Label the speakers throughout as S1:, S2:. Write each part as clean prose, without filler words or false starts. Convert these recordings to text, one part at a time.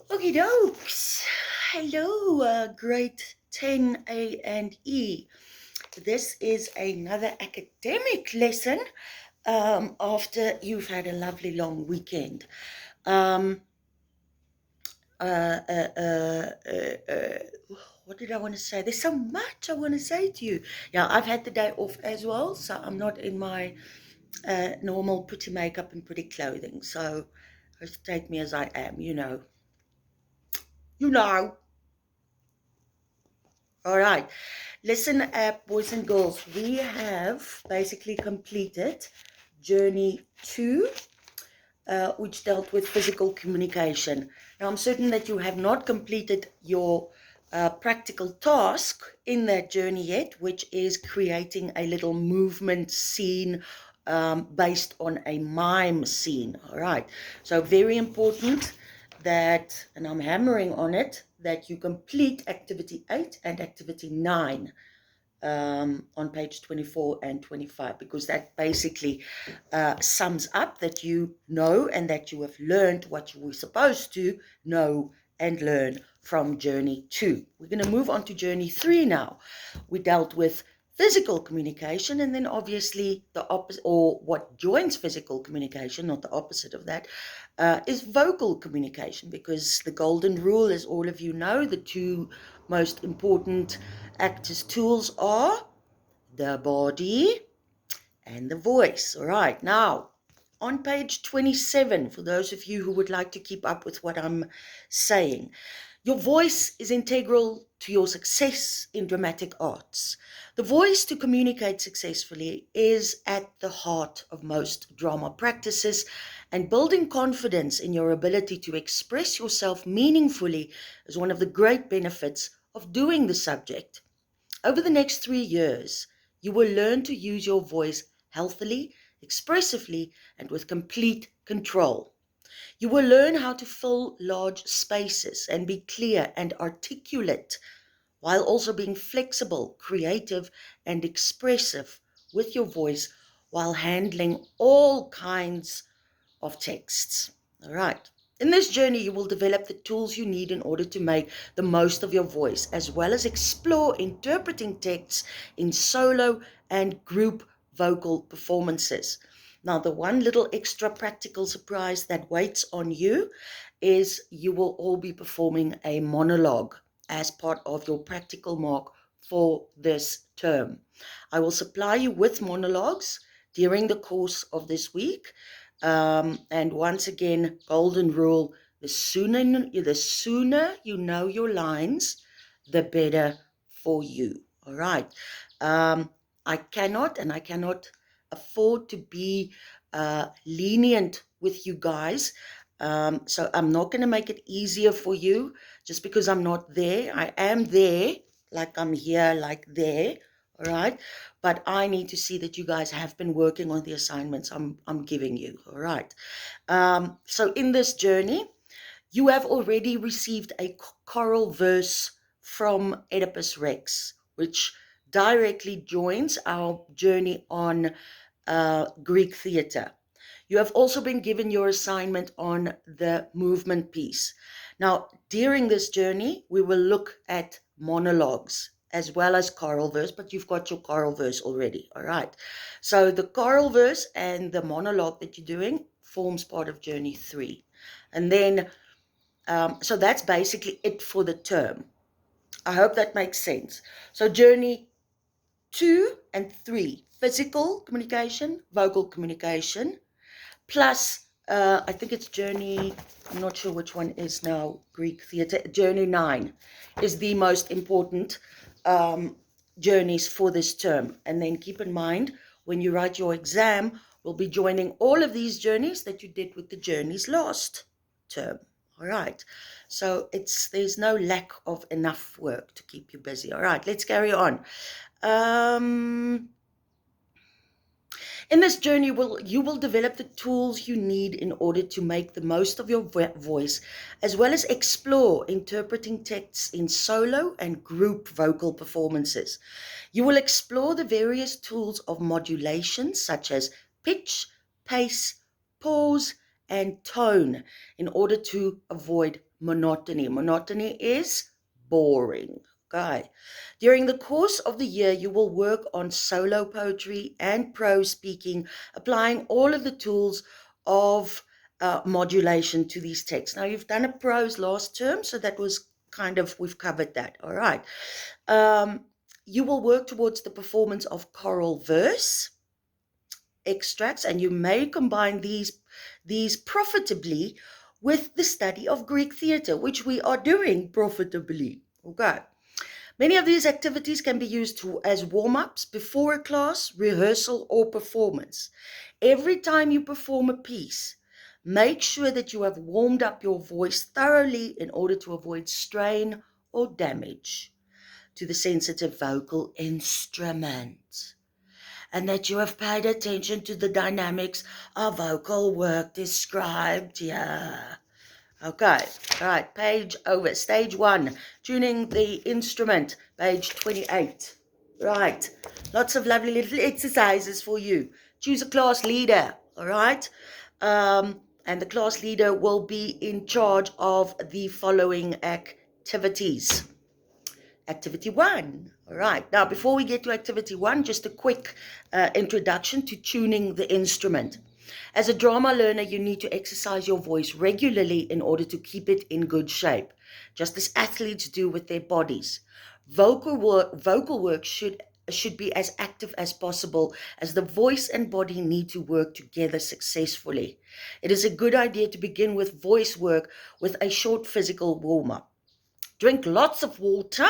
S1: Okie dokes. Hello, grade 10 A and E. This is another academic lesson after you've had a lovely long weekend. Um, uh, uh, uh, uh, uh, what did I want to say? There's so much I want to say to you. Yeah, I've had the day off as well, so I'm not in my normal pretty makeup and pretty clothing. So just take me as I am, you know. You know. All right. Listen up, boys and girls. We have basically completed Journey 2, which dealt with physical communication. Now, I'm certain that you have not completed your practical task in that journey yet, which is creating a little movement scene based on a mime scene. All right. So, very important that, and I'm hammering on it, that you complete activity 8 and activity 9 on page 24 and 25, because that basically sums up that you know and that you have learned what you were supposed to know and learn from Journey 2. We're going to move on to Journey 3 now. We dealt with physical communication, and then obviously the opposite, or what joins physical communication, not the opposite of that, is vocal communication, because the golden rule, as all of you know, the two most important actors' tools are the body and the voice. All right, now on page 27, for those of you who would like to keep up with what I'm saying, your voice is integral to your success in dramatic arts. The voice to communicate successfully is at the heart of most drama practices, and building confidence in your ability to express yourself meaningfully is one of the great benefits of doing the subject. Over the next 3 years, you will learn to use your voice healthily, expressively, and with complete control. You will learn how to fill large spaces and be clear and articulate, while also being flexible, creative, and expressive with your voice while handling all kinds of texts. All right. In this journey, you will develop the tools you need in order to make the most of your voice, as well as explore interpreting texts in solo and group vocal performances. Now, the one little extra practical surprise that waits on you is you will all be performing a monologue as part of your practical mark for this term. I will supply you with monologues during the course of this week. And once again, golden rule, the sooner you know your lines, the better for you. All right. I cannot afford to be lenient with you guys. So I'm not going to make it easier for you just because I'm not there. I am there, like I'm here, like there. All right. But I need to see that you guys have been working on the assignments I'm giving you. All right. So in this journey, you have already received a choral verse from Oedipus Rex, which directly joins our journey on Greek theatre. You have also been given your assignment on the movement piece. Now, during this journey, we will look at monologues as well as choral verse, but you've got your choral verse already, all right? So the choral verse and the monologue that you're doing forms part of Journey 3. And then, so that's basically it for the term. I hope that makes sense. So Journey 2 and 3, physical communication, vocal communication, plus I think it's Journey, I'm not sure which one is now Greek theatre, Journey 9 is the most important journeys for this term. And then keep in mind, when you write your exam, we'll be joining all of these journeys that you did with the journeys last term. All right, so there's no lack of enough work to keep you busy. All right, let's carry on. In this journey, you will develop the tools you need in order to make the most of your voice, as well as explore interpreting texts in solo and group vocal performances. You will explore the various tools of modulation, such as pitch, pace, pause, and tone in order to avoid monotony. Monotony is boring. Okay. During the course of the year, you will work on solo poetry and prose speaking, applying all of the tools of modulation to these texts. Now, you've done a prose last term, so that was kind of, we've covered that. All right. Um, you will work towards the performance of choral verse extracts, and you may combine these profitably with the study of Greek theatre, which we are doing profitably. Okay. Many of these activities can be used as warm-ups before a class, rehearsal, or performance. Every time you perform a piece, make sure that you have warmed up your voice thoroughly in order to avoid strain or damage to the sensitive vocal instrument, and that you have paid attention to the dynamics of vocal work described here. Okay, all right, page over. Stage 1, tuning the instrument, page 28. Right, lots of lovely little exercises for you. Choose a class leader, all right? And the class leader will be in charge of the following activities. Activity 1. All right. Now, before we get to activity 1, just a quick introduction to tuning the instrument. As a drama learner, you need to exercise your voice regularly in order to keep it in good shape, just as athletes do with their bodies. Vocal work should be as active as possible, as the voice and body need to work together successfully. It is a good idea to begin with voice work with a short physical warm-up. Drink lots of water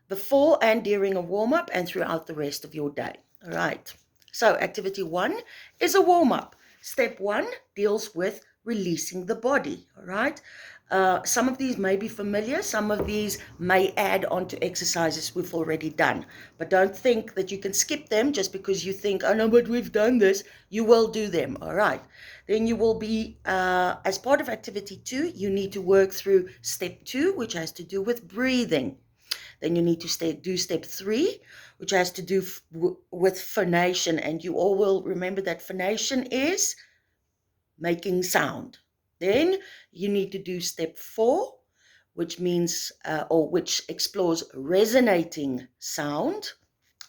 S1: before and during a warm-up and throughout the rest of your day. All right. So activity 1 is a warm-up. Step 1 deals with releasing the body. All right. Some of these may be familiar. Some of these may add on to exercises we've already done. But don't think that you can skip them just because you think, oh no, but we've done this. You will do them. All right. Then you will be, as part of activity 2, you need to work through step 2, which has to do with breathing. Then you need to do step 3, which has to do with phonation. And you all will remember that phonation is making sound. Then you need to do step 4, which means, which explores resonating sound.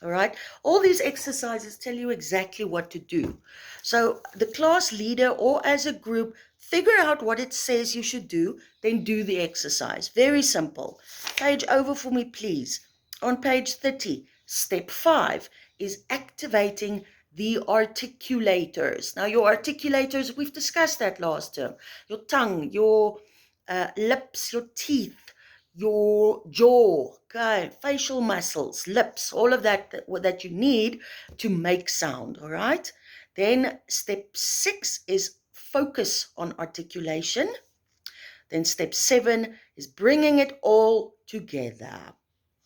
S1: All right. All these exercises tell you exactly what to do. So the class leader or as a group, figure out what it says you should do, then do the exercise. Very simple. Page over for me, please. On page 30, step 5 is activating the articulators. Now, your articulators, we've discussed that last term. Your tongue, your lips, your teeth, your jaw, okay, facial muscles, lips, all of that you need to make sound, all right? Then step 6 is focus on articulation. Then step 7 is bringing it all together.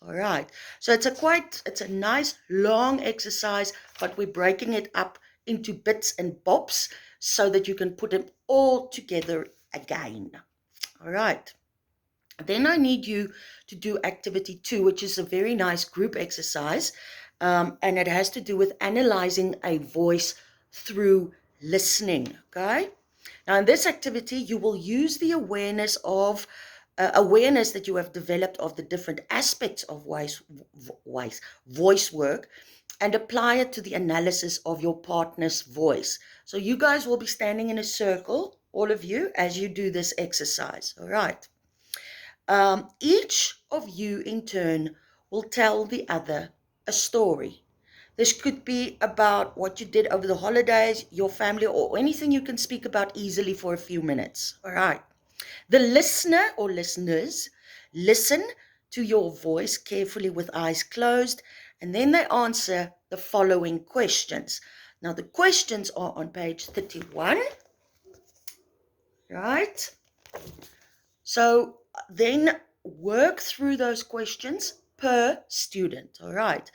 S1: All right, so it's a nice long exercise, but we're breaking it up into bits and bobs so that you can put them all together again. All right. Then I need you to do activity 2, which is a very nice group exercise, and it has to do with analyzing a voice through listening, okay? Now, in this activity, you will use the awareness that you have developed of the different aspects of voice work and apply it to the analysis of your partner's voice. So you guys will be standing in a circle, all of you, as you do this exercise, all right? Each of you in turn will tell the other a story. This could be about what you did over the holidays, your family, or anything you can speak about easily for a few minutes. All right. The listener or listeners listen to your voice carefully with eyes closed, and then they answer the following questions. Now, the questions are on page 31. Right? So then work through those questions per student. All right.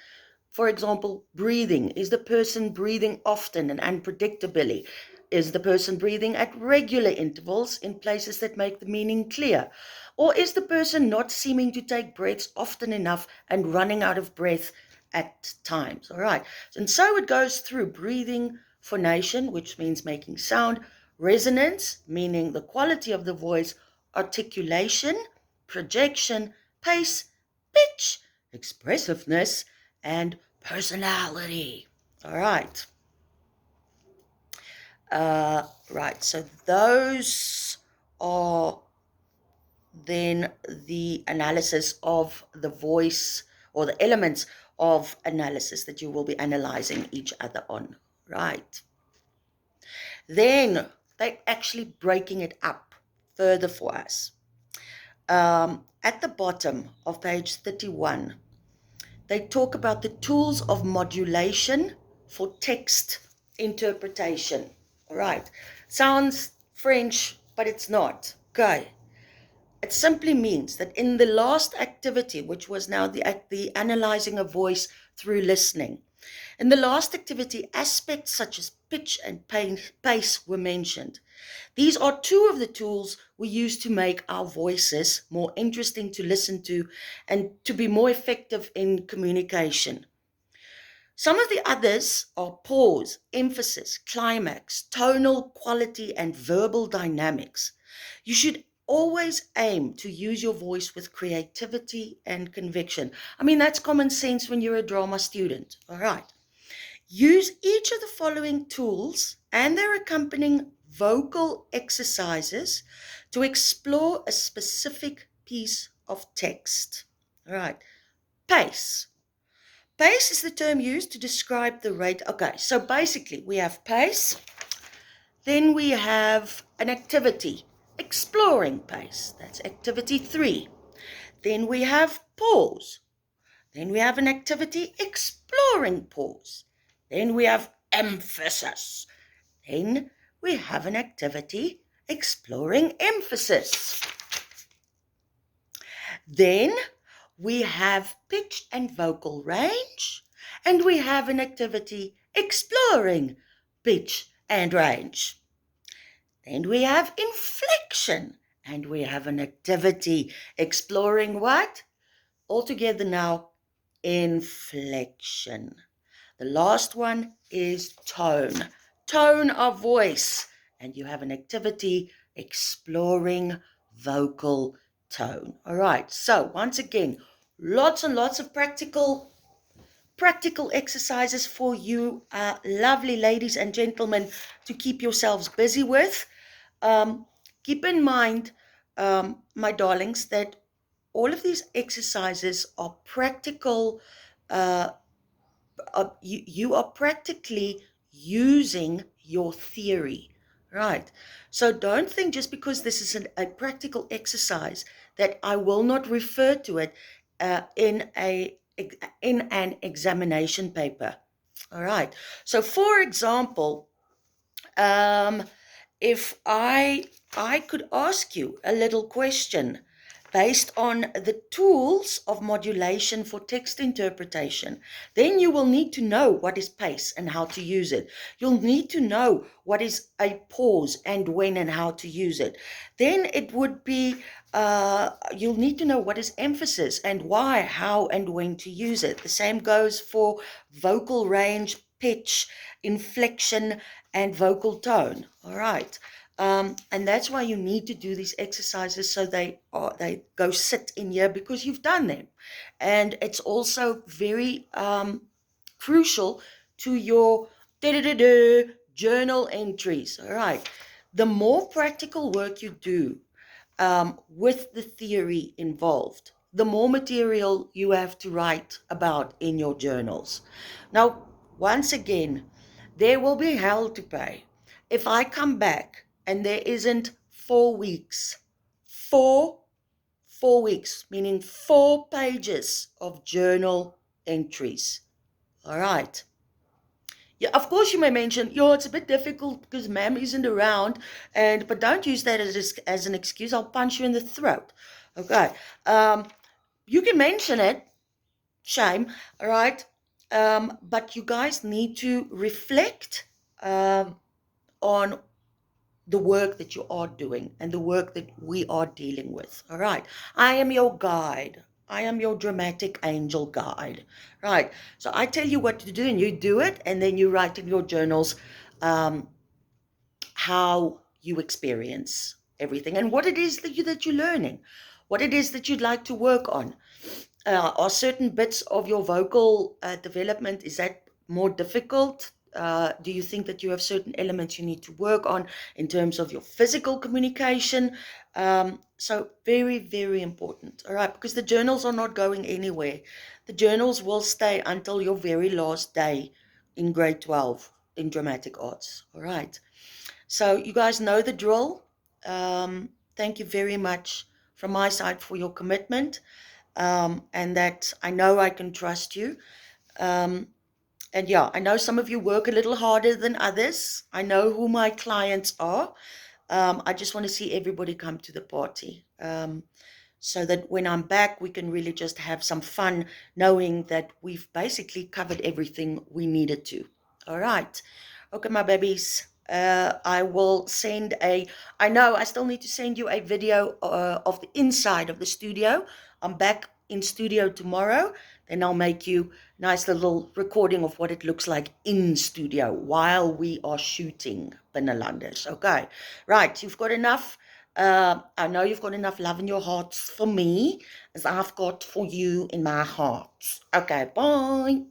S1: For example, breathing. Is the person breathing often and unpredictably? Is the person breathing at regular intervals in places that make the meaning clear? Or is the person not seeming to take breaths often enough and running out of breath at times? All right. And so it goes through breathing, phonation, which means making sound, Resonance, meaning the quality of the voice, articulation, projection, pace, pitch, expressiveness, and personality. All right. Right, so those are then the analysis of the voice, or the elements of analysis that you will be analyzing each other on. Right. Then they're actually breaking it up further for us. At the bottom of page 31, they talk about the tools of modulation for text interpretation. All right. Sounds French, but it's not. Okay. It simply means that in the last activity, which was now the analyzing a voice through listening, in the last activity, aspects such as pitch and pace were mentioned. These are two of the tools we use to make our voices more interesting to listen to and to be more effective in communication. Some of the others are pause, emphasis, climax, tonal quality, and verbal dynamics. You should always aim to use your voice with creativity and conviction. I mean, that's common sense when you're a drama student. All right. Use each of the following tools and their accompanying vocal exercises to explore a specific piece of text. All right. Pace. Pace is the term used to describe the rate. Okay, so basically we have pace, then we have an activity, exploring pace. That's activity 3. Then we have pause. Then we have an activity, exploring pause. Then we have emphasis. Then we have an activity, exploring emphasis. Then we have pitch and vocal range, and we have an activity, exploring pitch and range. Then we have inflection, and we have an activity, exploring what? Altogether now, inflection. The last one is tone, tone of voice, and you have an activity, exploring vocal tone. All right, so once again, lots and lots of practical exercises for you, lovely ladies and gentlemen, to keep yourselves busy with. Keep in mind, my darlings, that all of these exercises are practical. You are practically using your theory, right? So don't think just because this is a practical exercise that I will not refer to it in an examination paper. All right. So, for example, if I could ask you a little question based on the tools of modulation for text interpretation, then you will need to know what is pace and how to use it. You'll need to know what is a pause and when and how to use it. Then it would be, you'll need to know what is emphasis and why, how, and when to use it. The same goes for vocal range, pitch, inflection, and vocal tone. All right. And that's why you need to do these exercises, so they go sit in here because you've done them. And it's also very crucial to your journal entries. All right. The more practical work you do with the theory involved, the more material you have to write about in your journals. Now, once again, there will be hell to pay if I come back and there isn't 4 weeks, four weeks, meaning 4 pages of journal entries. All right. Yeah, of course you may mention, it's a bit difficult because ma'am isn't around, but don't use that as an excuse. I'll punch you in the throat. Okay. You can mention it, shame, all right? But you guys need to reflect on the work that you are doing and the work that we are dealing with. All right. I am your guide. I am your dramatic angel guide. Right. So I tell you what to do and you do it, and then you write in your journals how you experience everything and what it is that you're learning, what it is that you'd like to work on. Are certain bits of your vocal development, is that more difficult? Do you think that you have certain elements you need to work on in terms of your physical communication? So very, very important, all right, because the journals are not going anywhere. The journals will stay until your very last day in grade 12 in dramatic arts, all right? So you guys know the drill. Thank you very much from my side for your commitment, and that I know I can trust you. Um, and yeah, I know some of you work a little harder than others. I know who my clients are. I just want to see everybody come to the party, so that when I'm back, we can really just have some fun, knowing that we've basically covered everything we needed to. All right. Okay, my babies. I will send I know I still need to send you a video of the inside of the studio. I'm back in studio tomorrow. Then I'll make you a nice little recording of what it looks like in studio while we are shooting Binnelanders. Okay, right. You've got enough. I know you've got enough love in your hearts for me as I've got for you in my heart. Okay, bye.